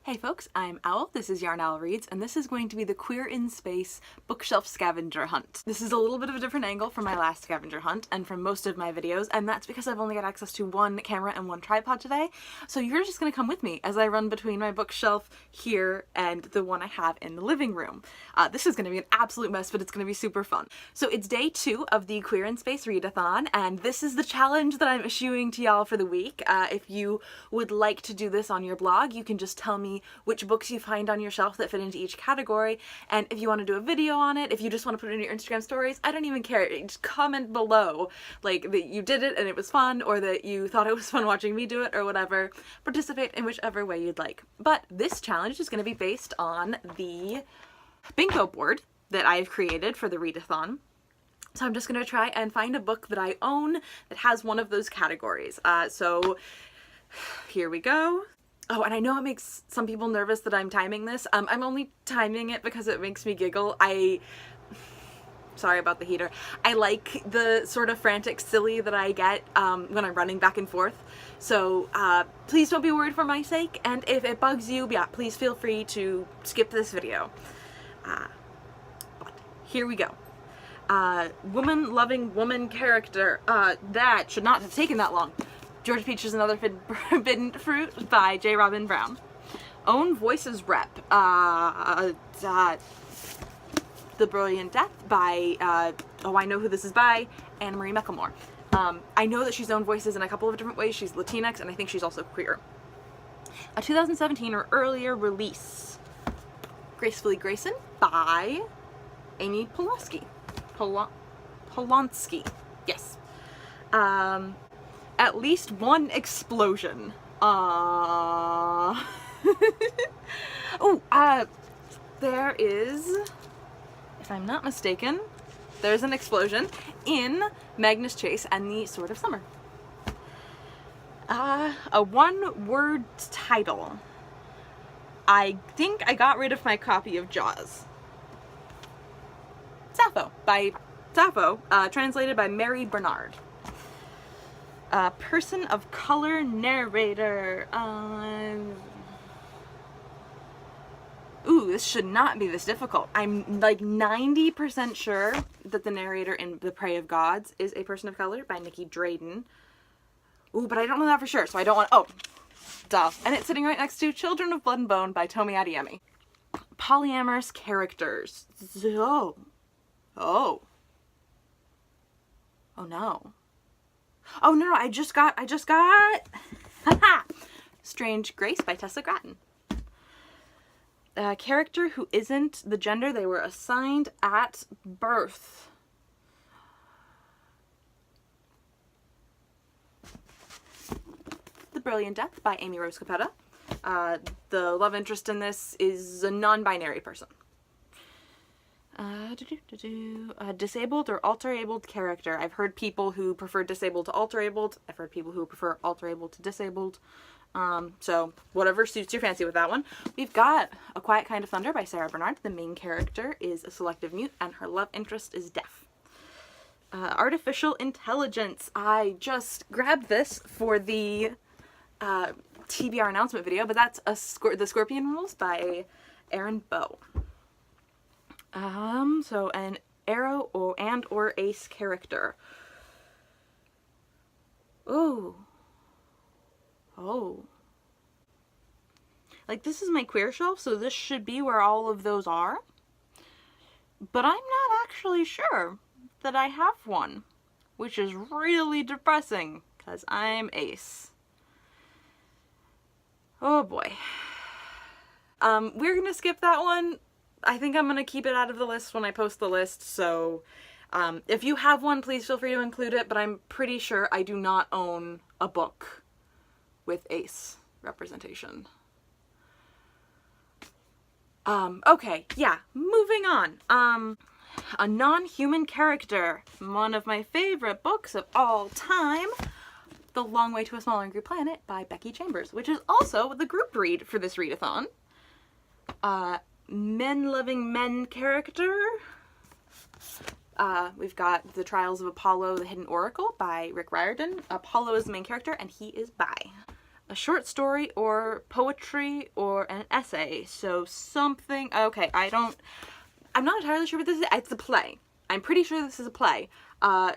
Hey folks, I'm Owl, this is Yarn Owl Reads, and this is going to be the Queer in Space Bookshelf Scavenger Hunt. This is a little bit of a different angle from my last scavenger hunt and from most of my videos, and that's because I've only got access to one camera and one tripod today, so you're just gonna come with me as I run between my bookshelf here and the one I have in the living room. This is gonna be an absolute mess, but it's gonna be super fun. So it's day 2 of the Queer in Space Readathon, and this is the challenge that I'm issuing to y'all for the week. If you would like to do this on your blog, you can just tell me which books you find on your shelf that fit into each category, and if you want to do a video on it, if you just want to put it in your Instagram stories, I don't even care. Just comment below like that you did it and it was fun, or that you thought it was fun watching me do it, or whatever. Participate in whichever way you'd like. But this challenge is going to be based on the bingo board that I've created for the readathon. So I'm just going to try and find a book that I own that has one of those categories. So here we go. Oh, and I know it makes some people nervous that I'm timing this. I'm only timing it because it makes me giggle. Sorry about the heater. I like the sort of frantic silly that I get when I'm running back and forth. So please don't be worried for my sake, and if it bugs you, yeah, please feel free to skip this video. But here we go. Woman-loving woman character. That should not have taken that long. Georgia Peach is Another Forbidden Fruit by J. Robin Brown. Own Voices Rep. The Brilliant Death by, oh, I know who this is by, Anne Marie McLemore. I know that she's owned voices in a couple of different ways. She's Latinx, and I think she's also queer. A 2017 or earlier release. Gracefully Grayson by Amy Polonsky. Polonsky. Yes. At least one explosion. Oh, there is, if I'm not mistaken, there's an explosion in Magnus Chase and the Sword of Summer. A one-word title. I think I got rid of my copy of Jaws. Sappho, by Sappho, translated by Mary Bernard. Person of color narrator. Ooh, this should not be this difficult. I'm like 90% sure that the narrator in The Prey of Gods is a person of color by Nikki Drayden. Ooh, but I don't know that for sure, so I don't want, oh, duh. And it's sitting right next to Children of Blood and Bone by Tomi Adeyemi. Polyamorous characters. Oh. Oh no. Oh no, I just got Strange Grace by Tessa Gratton. A character who isn't the gender they were assigned at birth. The Brilliant Death by Amy Rose Capetta. The love interest in this is a non-binary person. Disabled or alter-abled character. I've heard people who prefer disabled to alter-abled. I've heard people who prefer alter-abled to disabled. So whatever suits your fancy with that one. We've got A Quiet Kind of Thunder by Sarah Bernard. The main character is a selective mute and her love interest is deaf. Artificial Intelligence. I just grabbed this for the TBR announcement video, but that's The Scorpion Rules by Erin Bow. So an arrow or ace character. Ooh. Oh. Like, this is my queer shelf, so this should be where all of those are. But I'm not actually sure that I have one, which is really depressing, because I'm ace. Oh boy. We're gonna skip that one. I think I'm going to keep it out of the list when I post the list, so if you have one, please feel free to include it, but I'm pretty sure I do not own a book with ace representation. Okay, yeah, moving on. A non-human character. One of my favorite books of all time, The Long Way to a Small Angry Planet by Becky Chambers, which is also the group read for this readathon. Men-loving men character. We've got The Trials of Apollo, the Hidden Oracle by Rick Riordan. Apollo is the main character and he is bi. a short story or poetry or an essay. So something, okay, I'm not entirely sure what this is. It's a play. I'm pretty sure this is a play.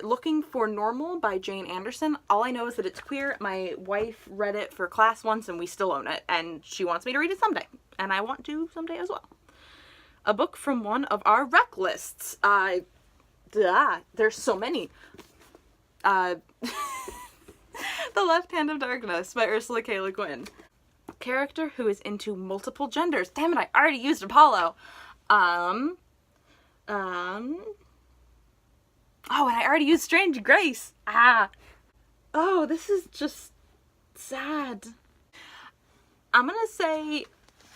Looking for Normal by Jane Anderson. All I know is that it's queer. My wife read it for class once and we still own it, and she wants me to read it someday, and I want to someday as well. A book from one of our rec lists. There's so many. The Left Hand of Darkness by Ursula K. Le Guin. Character who is into multiple genders. Damn it, I already used Apollo. Oh, and I already used Strange Grace. Oh, this is just sad. I'm gonna say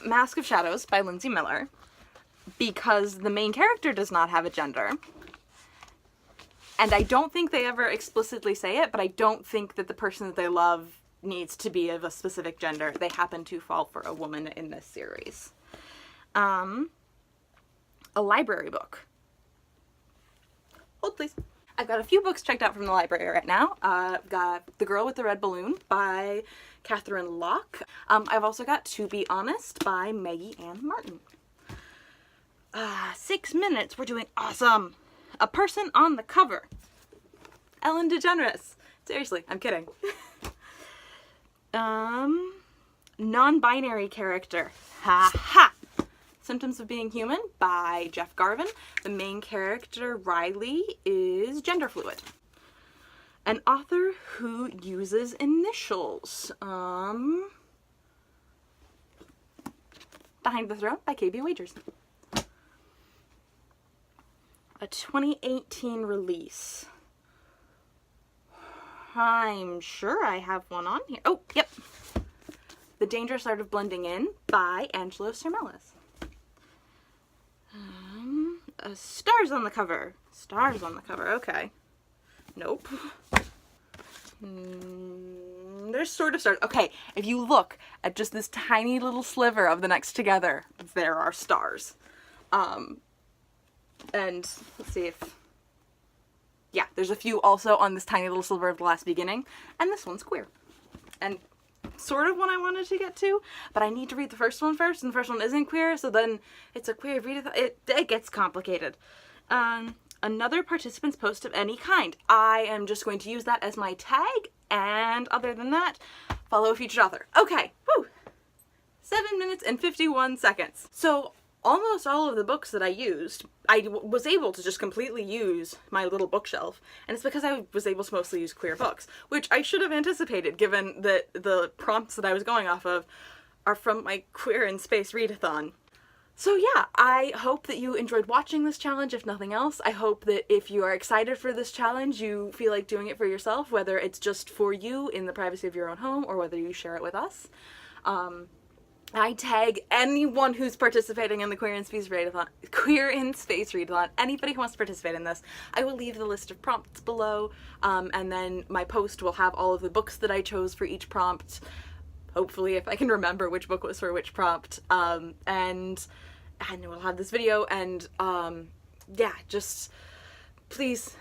Mask of Shadows by Lindsay Miller, because the main character does not have a gender. And I don't think they ever explicitly say it, but I don't think that the person that they love needs to be of a specific gender. They happen to fall for a woman in this series. A library book. Hold please. I've got a few books checked out from the library right now. I've got The Girl with the Red Balloon by Catherine Locke. I've also got To Be Honest by Maggie Ann Martin. 6 minutes, we're doing awesome. A Person on the Cover. Ellen DeGeneres. Seriously, I'm kidding. Non-binary character. Ha ha! Symptoms of Being Human by Jeff Garvin. The main character, Riley, is gender fluid. An author who uses initials. Behind the Throne by KB Wagers. A 2018 release. I'm sure I have one on here. Oh, yep. The Dangerous Art of Blending In by Angelo Sermelis. Stars on the cover. Stars on the cover, okay. Nope. There's sort of stars. Okay, if you look at just this tiny little sliver of the Next Together, there are stars. And let's see if... Yeah, there's a few also on this tiny little sliver of The Last Beginning, and this one's queer. And sort of one I wanted to get to, but I need to read the first one first, and the first one isn't queer, so then it's a queer read. It gets complicated. Another participant's post of any kind. I am just going to use that as my tag, and other than that, follow a featured author. Okay, woo! 7 minutes and 51 seconds. So almost all of the books that I used, I was able to just completely use my little bookshelf, and it's because I was able to mostly use queer books, which I should have anticipated given that the prompts that I was going off of are from my Queer in Space readathon. So yeah, I hope that you enjoyed watching this challenge, if nothing else. I hope that if you are excited for this challenge, you feel like doing it for yourself, whether it's just for you in the privacy of your own home, or whether you share it with us. I tag anyone who's participating in the Queer in Space readathon, anybody who wants to participate in this. I will leave the list of prompts below, and then my post will have all of the books that I chose for each prompt, hopefully if I can remember which book was for which prompt, and we'll have this video, and yeah, just please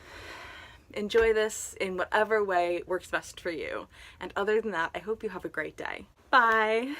enjoy this in whatever way works best for you. And other than that, I hope you have a great day. Bye!